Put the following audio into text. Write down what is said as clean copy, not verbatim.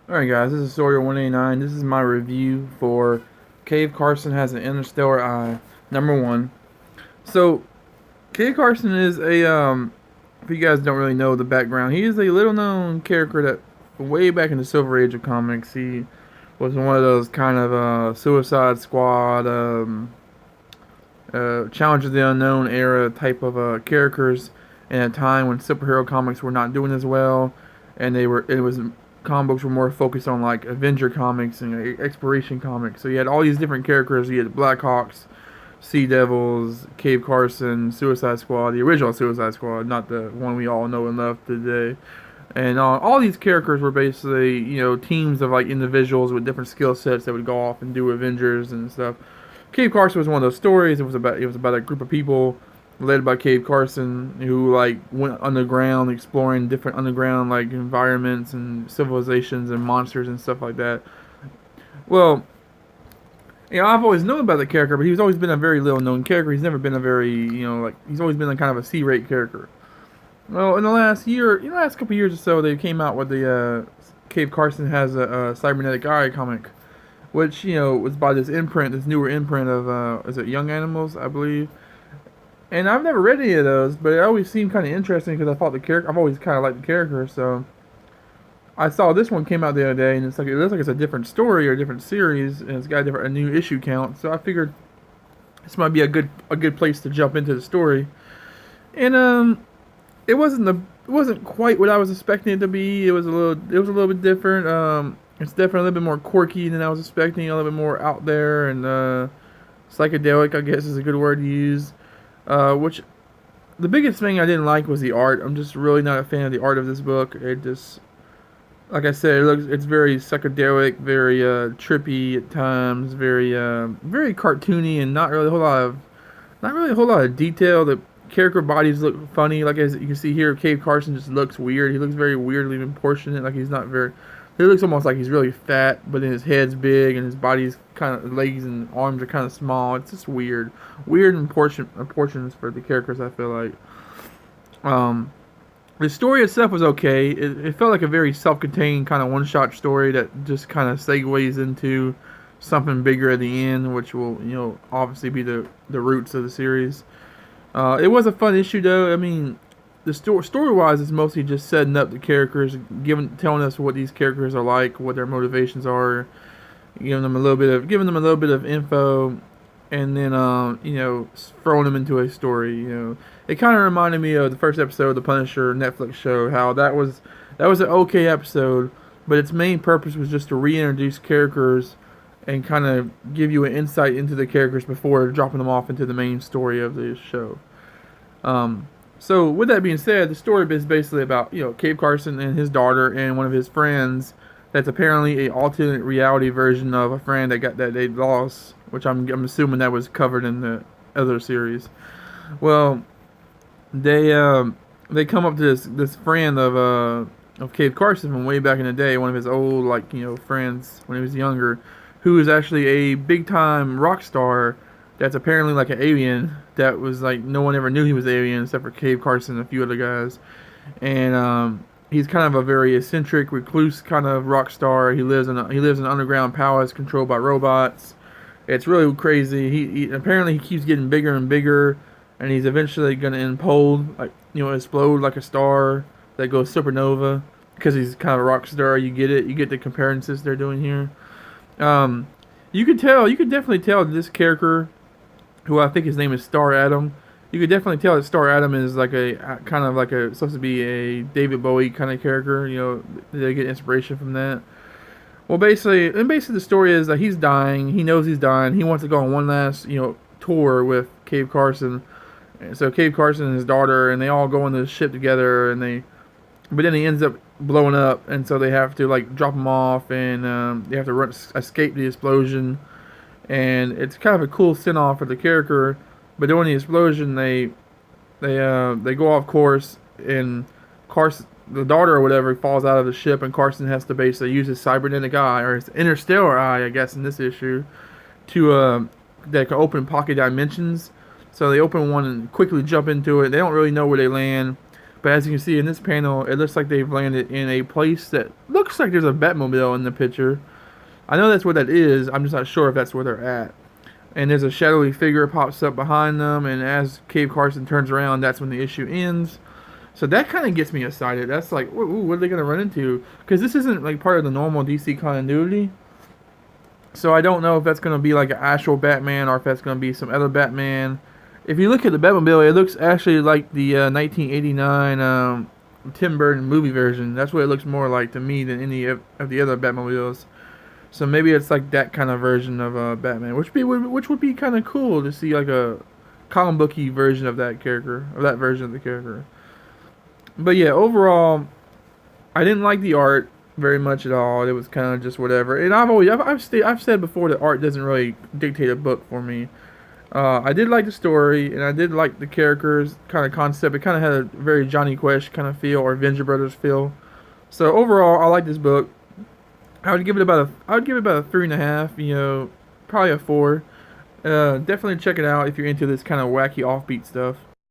Alright guys, this is Sawyer 189. This is my review for Cave Carson Has an Interstellar Eye, number 1. So, Cave Carson is if you guys don't really know the background, he is a little known character that way back in the Silver Age of comics, he was one of those kind of Suicide Squad, Challenge of the Unknown era type of characters in a time when superhero comics were not doing as well, and it was comic books were more focused on like Avenger comics and exploration comics. So you had all these different characters. You had Blackhawks, Sea Devils, Cave Carson, Suicide Squad, the original Suicide Squad, not the one we all know and love today. And all these characters were basically, teams of like individuals with different skill sets that would go off and do Avengers and stuff. Cave Carson was one of those stories. It was about a group of people led by Cave Carson who like went underground, exploring different underground like environments and civilizations and monsters and stuff like that. Well, I've always known about the character, but he's always been a very little known character. He's never been a very, he's always been a kind of a C-rate character. Well, in the last year, last couple years or so, they came out with the Cave Carson Has a Cybernetic Eye comic, which was by this imprint, this newer imprint of is it Young Animals, I believe. And I've never read any of those, but it always seemed kind of interesting because I thought the character. I've always kind of liked the character, so I saw this one came out the other day, and it looks like it's a different story or a different series, and it's got a new issue count. So I figured this might be a good place to jump into the story. And it wasn't quite what I was expecting it to be. It was a little bit different. It's definitely a little bit more quirky than I was expecting. A little bit more out there and psychedelic, I guess is a good word to use. Which the biggest thing I didn't like was the art. I'm just really not a fan of the art of this book. It just, like I said, it's very psychedelic, very trippy at times, very cartoony, and not really a whole lot of detail. The character bodies look funny. Like as you can see here, Cave Carson just looks weird. He looks very weirdly proportionate. Like he's not very. He looks almost like he's really fat, but then his head's big and his body's kind of legs and arms are kind of small. It's just weird in proportions for the characters. I feel like. The story itself was okay. It felt like a very self-contained kind of one-shot story that just kind of segues into something bigger at the end, which will obviously be the roots of the series. It was a fun issue though. I mean, the story-wise is mostly just setting up the characters, telling us what these characters are like, what their motivations are, giving them a little bit of info, and then throwing them into a story. It kind of reminded me of the first episode of the Punisher Netflix show. How that was an okay episode, but its main purpose was just to reintroduce characters and kind of give you an insight into the characters before dropping them off into the main story of the show. So with that being said, the story is basically about Cave Carson and his daughter and one of his friends. That's apparently a alternate reality version of a friend that they lost, which I'm assuming that was covered in the other series. Well, they come up to this friend of Cave Carson from way back in the day, one of his old friends when he was younger, who is actually a big time rock star that's apparently like an alien that was like no one ever knew he was alien except for Cave Carson and a few other guys. And he's kind of a very eccentric recluse kind of rock star. He lives in an underground palace controlled by robots. It's really crazy. He apparently he keeps getting bigger and bigger, and he's eventually gonna implode, like explode like a star that goes supernova because he's kind of a rock star. You get it. You get the comparisons they're doing here. You could definitely tell this character, who I think his name is Star Adam. You could definitely tell that Star Adam is like a kind of like a supposed to be a David Bowie kind of character. They get inspiration from that. Well, basically the story is that he's dying. He knows he's dying. He wants to go on one last tour with Cave Carson. And so Cave Carson and his daughter, and they all go on this ship together, but then he ends up blowing up, and so they have to like drop him off, and they have to escape the explosion. And it's kind of a cool send off for the character. But during the explosion, they go off course, and Carson, the daughter or whatever, falls out of the ship, and Carson has to basically use his cybernetic eye, or his interstellar eye, I guess, in this issue, to that can open pocket dimensions. So they open one and quickly jump into it. They don't really know where they land, But as you can see in this panel, it looks like they've landed in a place that looks like there's a Batmobile in the picture. I know that's what that is. I'm just not sure if that's where they're at. And there's a shadowy figure pops up behind them, and as Cave Carson turns around, that's when the issue ends. So that kind of gets me excited. That's like, ooh, what are they gonna run into? Because this isn't like part of the normal DC continuity. So I don't know if that's gonna be like an actual Batman or if that's gonna be some other Batman. If you look at the Batmobile, it looks actually like the 1989 Tim Burton movie version. That's what it looks more like to me than any of the other Batmobiles. So maybe it's like that kind of version of Batman, which would be kind of cool to see, like a comic booky version of that character, of that version of the character. But yeah, overall, I didn't like the art very much at all. It was kind of just whatever. And I've said before that art doesn't really dictate a book for me. I did like the story, and I did like the characters kind of concept. It kind of had a very Johnny Quest kind of feel, or Venture Brothers feel. So overall, I like this book. I would give it about a 3.5. You know, probably a 4. Definitely check it out if you're into this kind of wacky offbeat stuff.